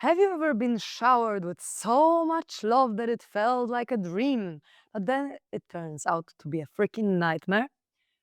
Have you ever been showered with so much love that it felt like a dream, but then it turns out to be a freaking nightmare?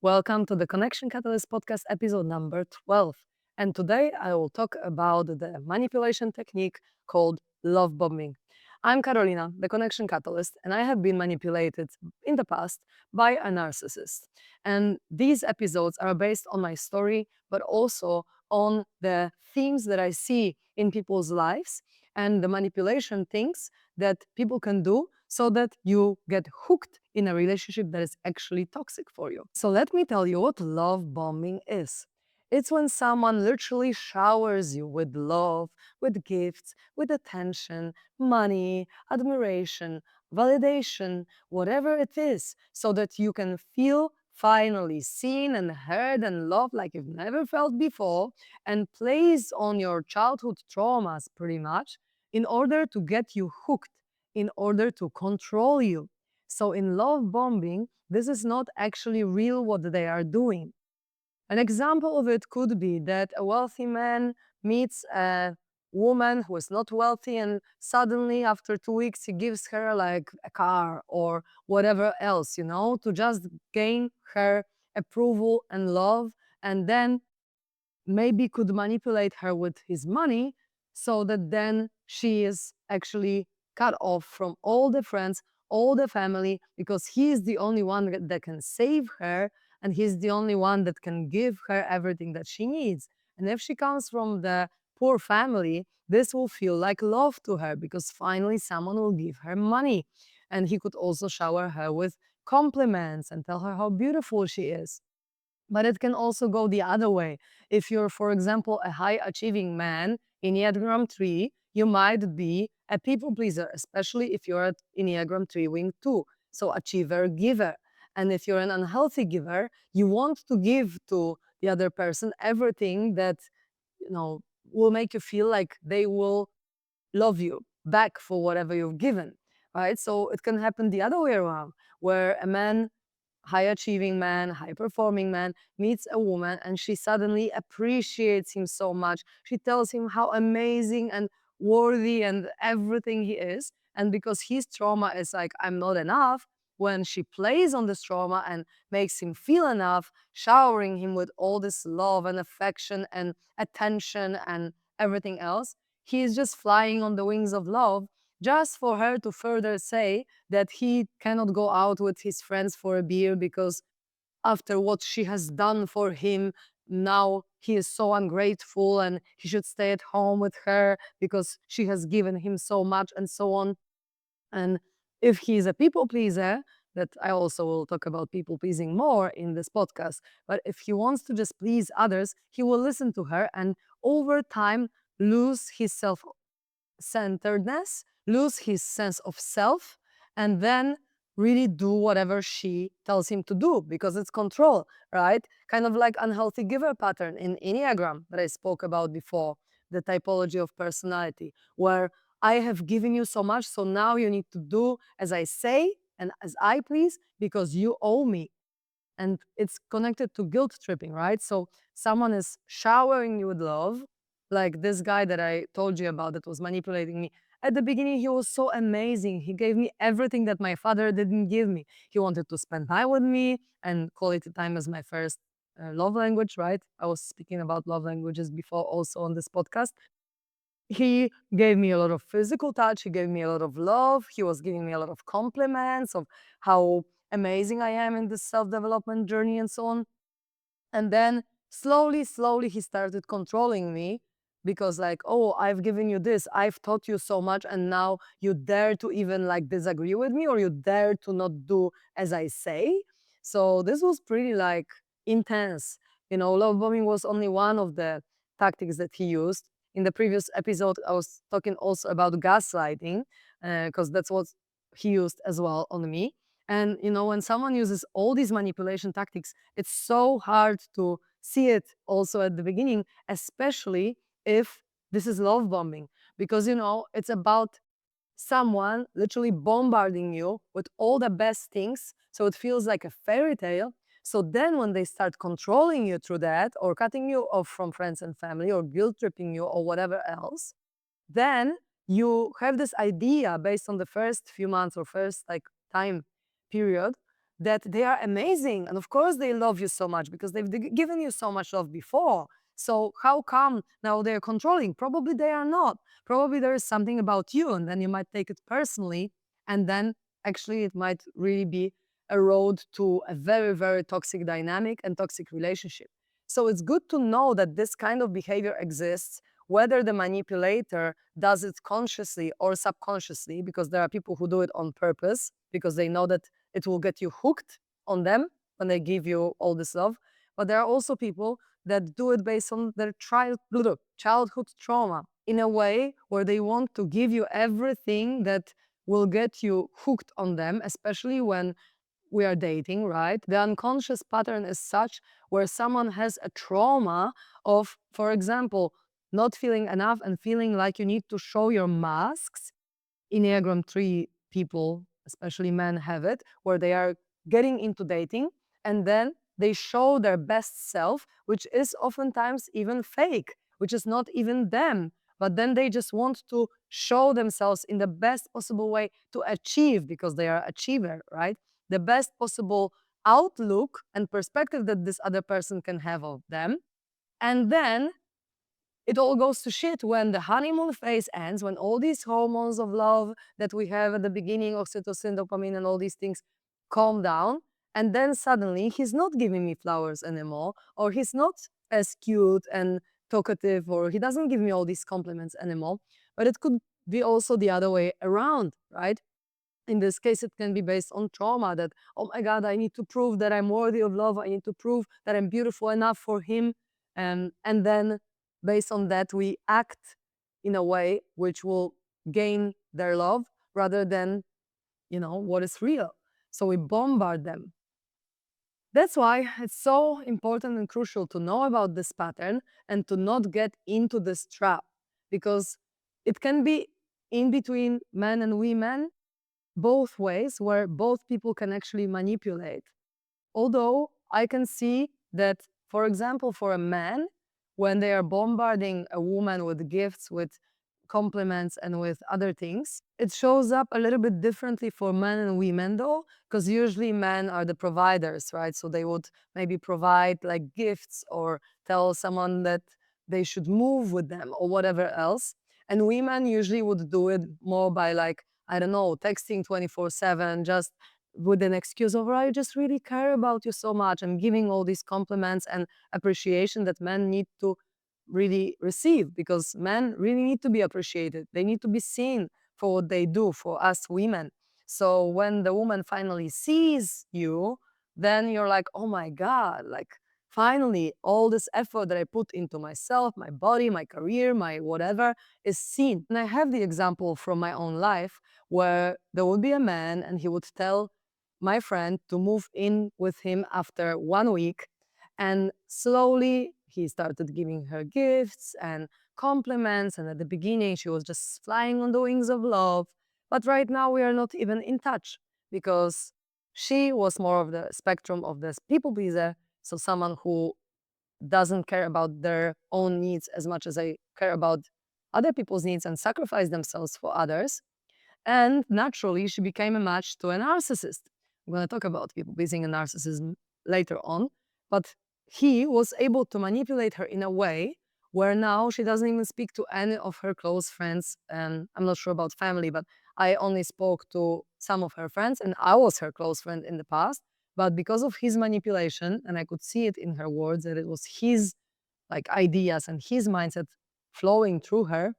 Welcome to the Connection Catalyst podcast episode number 12. And today I will talk about the manipulation technique called love bombing. I'm Karolina, the Connection Catalyst, and I have been manipulated in the past by a narcissist. And these episodes are based on my story, but also on the themes that I see in people's lives and the manipulation things that people can do so that you get hooked in a relationship that is actually toxic for you. So let me tell you what love bombing is. It's when someone literally showers you with love, with gifts, with attention, money, admiration, validation, whatever it is, so that you can feel finally seen and heard and loved like you've never felt before, and plays on your childhood traumas pretty much in order to get you hooked, in order to control you. So in love bombing, this is not actually real what they are doing. An example of it could be that a wealthy man meets a woman who is not wealthy, and suddenly, after 2 weeks, he gives her like a car or whatever else, to just gain her approval and love. And then maybe could manipulate her with his money so that then she is actually cut off from all the friends, all the family, because he is the only one that can save her, and he's the only one that can give her everything that she needs. And if she comes from the poor family, this will feel like love to her because finally someone will give her money. And he could also shower her with compliments and tell her how beautiful she is. But it can also go the other way. If you're, for example, a high achieving man in Enneagram 3, you might be a people pleaser, especially if you're at Enneagram 3 wing 2. So achiever, giver. And if you're an unhealthy giver, you want to give to the other person everything that, you know, will make you feel like they will love you back for whatever you've given. Right? So it can happen the other way around, where a man, high achieving man, high performing man, meets a woman and she suddenly appreciates him so much. She tells him how amazing and worthy and everything he is. And because his trauma is like, I'm not enough, when she plays on this trauma and makes him feel enough, showering him with all this love and affection and attention and everything else, he is just flying on the wings of love just for her to further say that he cannot go out with his friends for a beer because after what she has done for him, now he is so ungrateful and he should stay at home with her because she has given him so much and so on. And if he's a people pleaser, that I also will talk about people pleasing more in this podcast, but if he wants to just please others, he will listen to her and over time lose his self centeredness, lose his sense of self, and then really do whatever she tells him to do because it's control, right? Kind of like unhealthy giver pattern in Enneagram that I spoke about before, the typology of personality, where I have given you so much, so now you need to do as I say and as I please because you owe me. And it's connected to guilt tripping, right? So someone is showering you with love, like this guy that I told you about that was manipulating me. At the beginning, he was so amazing. He gave me everything that my father didn't give me. He wanted to spend time with me, and quality time is my first love language, right? I was speaking about love languages before also on this podcast. He gave me a lot of physical touch. He gave me a lot of love. He was giving me a lot of compliments of how amazing I am in this self-development journey and so on. And then slowly, slowly, he started controlling me because, like, oh, I've given you this, I've taught you so much, and now you dare to even like disagree with me or you dare to not do as I say. So this was pretty like intense. Love bombing was only one of the tactics that he used. In the previous episode, I was talking also about gaslighting because that's what he used as well on me. And when someone uses all these manipulation tactics, it's so hard to see it also at the beginning, especially if this is love bombing, because it's about someone literally bombarding you with all the best things. So it feels like a fairy tale. So then when they start controlling you through that, or cutting you off from friends and family, or guilt tripping you, or whatever else, then you have this idea based on the first few months or first like time period that they are amazing. And of course they love you so much because they've given you so much love before. So how come now they're controlling? Probably they are not. Probably there is something about you, and then you might take it personally, and then actually it might really be a road to a very, very toxic dynamic and toxic relationship. So it's good to know that this kind of behavior exists, whether the manipulator does it consciously or subconsciously, because there are people who do it on purpose because they know that it will get you hooked on them when they give you all this love. But there are also people that do it based on their childhood trauma in a way where they want to give you everything that will get you hooked on them, especially when we are dating, right? The unconscious pattern is such where someone has a trauma of, for example, not feeling enough and feeling like you need to show your masks. Enneagram 3 people, especially men, have it, where they are getting into dating and then they show their best self, which is oftentimes even fake, which is not even them. But then they just want to show themselves in the best possible way to achieve, because they are achiever, right? The best possible outlook and perspective that this other person can have of them. And then it all goes to shit when the honeymoon phase ends, when all these hormones of love that we have at the beginning, oxytocin, dopamine, and all these things calm down. And then suddenly he's not giving me flowers anymore, or he's not as cute and talkative, or he doesn't give me all these compliments anymore. But it could be also the other way around, right? In this case, it can be based on trauma that, oh my God, I need to prove that I'm worthy of love. I need to prove that I'm beautiful enough for him. And then based on that, we act in a way which will gain their love rather than, what is real. So we bombard them. That's why it's so important and crucial to know about this pattern and to not get into this trap, because it can be in between men and women both ways, where both people can actually manipulate. Although I can see that, for example, for a man, when they are bombarding a woman with gifts, with compliments, and with other things, it shows up a little bit differently for men and women, though, because usually men are the providers, right? So they would maybe provide like gifts or tell someone that they should move with them or whatever else. And women usually would do it more by like, I don't know, texting 24/7, just with an excuse of, I just really care about you so much, and giving all these compliments and appreciation that men need to really receive, because men really need to be appreciated. They need to be seen for what they do for us women. So when the woman finally sees you, then you're like, oh my God, like finally all this effort that I put into myself, my body, my career, my whatever is seen. And I have the example from my own life where there would be a man and he would tell my friend to move in with him after 1 week. And slowly he started giving her gifts and compliments. And at the beginning, she was just flying on the wings of love. But right now, we are not even in touch, because she was more of the spectrum of this people pleaser. So someone who doesn't care about their own needs as much as they care about other people's needs and sacrifice themselves for others. And naturally, she became a match to a narcissist. I'm going to talk about people pleasing and narcissism later on. But he was able to manipulate her in a way where now she doesn't even speak to any of her close friends. And I'm not sure about family, but I only spoke to some of her friends, and I was her close friend in the past. But because of his manipulation, and I could see it in her words that it was his like ideas and his mindset flowing through her,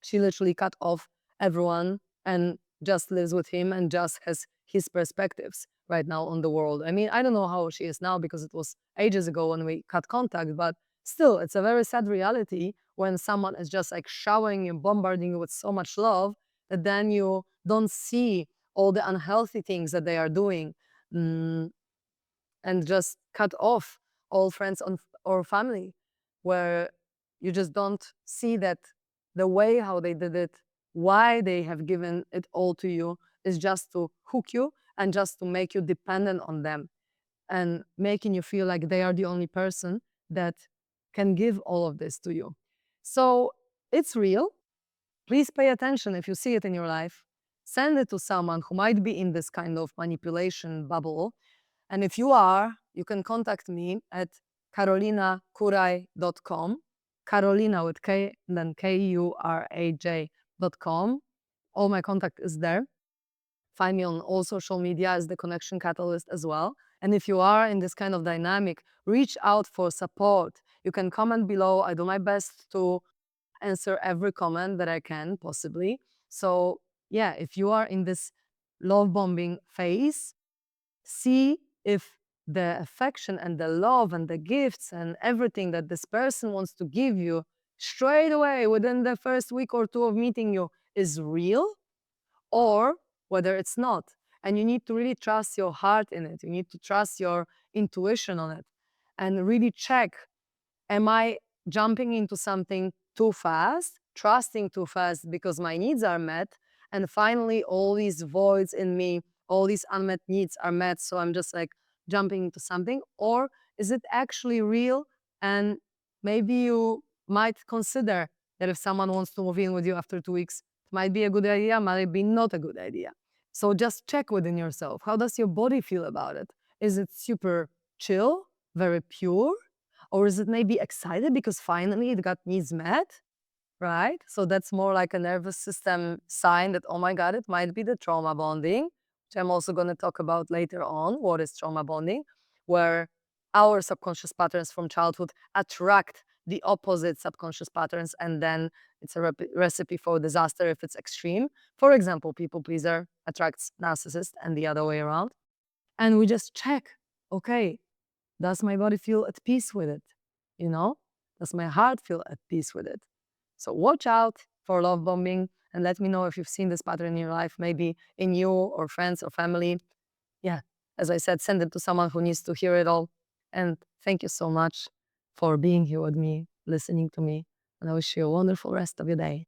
she literally cut off everyone and just lives with him and just has his perspectives right now on the world. I mean, I don't know how she is now because it was ages ago when we cut contact, but still, it's a very sad reality when someone is just like showering you, bombarding you with so much love that then you don't see all the unhealthy things that they are doing. Mm, and just cut off all friends or family, where you just don't see that the way how they did it, why they have given it all to you, is just to hook you and just to make you dependent on them, and making you feel like they are the only person that can give all of this to you. So it's real. please pay attention if you see it in your life. Send it to someone who might be in this kind of manipulation bubble. And if you are, you can contact me at karolinakuraj.com. Karolina with K, and then KURAJ.com. All my contact is there. Find me on all social media as the Connection Catalyst as well. And if you are in this kind of dynamic, reach out for support. You can comment below. I do my best to answer every comment that I can possibly. So yeah, if you are in this love bombing phase, see if the affection and the love and the gifts and everything that this person wants to give you straight away within the first week or two of meeting you is real, or whether it's not. And you need to really trust your heart in it. You need to trust your intuition on it and really check, am I jumping into something too fast, trusting too fast because my needs are met, and finally all these voids in me, all these unmet needs are met, so I'm just like jumping into something? Or is it actually real? And maybe you might consider that if someone wants to move in with you after 2 weeks, it might be a good idea, might be not a good idea. So just check within yourself. How does your body feel about it? Is it super chill, very pure? Or is it maybe excited because finally it got needs met, right? So that's more like a nervous system sign that, oh my God, it might be the trauma bonding, which I'm also going to talk about later on. What is trauma bonding? Where our subconscious patterns from childhood attract the opposite subconscious patterns, and then it's a recipe for disaster if it's extreme. For example, people pleaser attracts narcissist and the other way around. And we just check, okay, does my body feel at peace with it? You know, does my heart feel at peace with it? So watch out for love bombing and let me know if you've seen this pattern in your life, maybe in you or friends or family. Yeah, as I said, send it to someone who needs to hear it all. And thank you so much for being here with me, listening to me. And I wish you a wonderful rest of your day.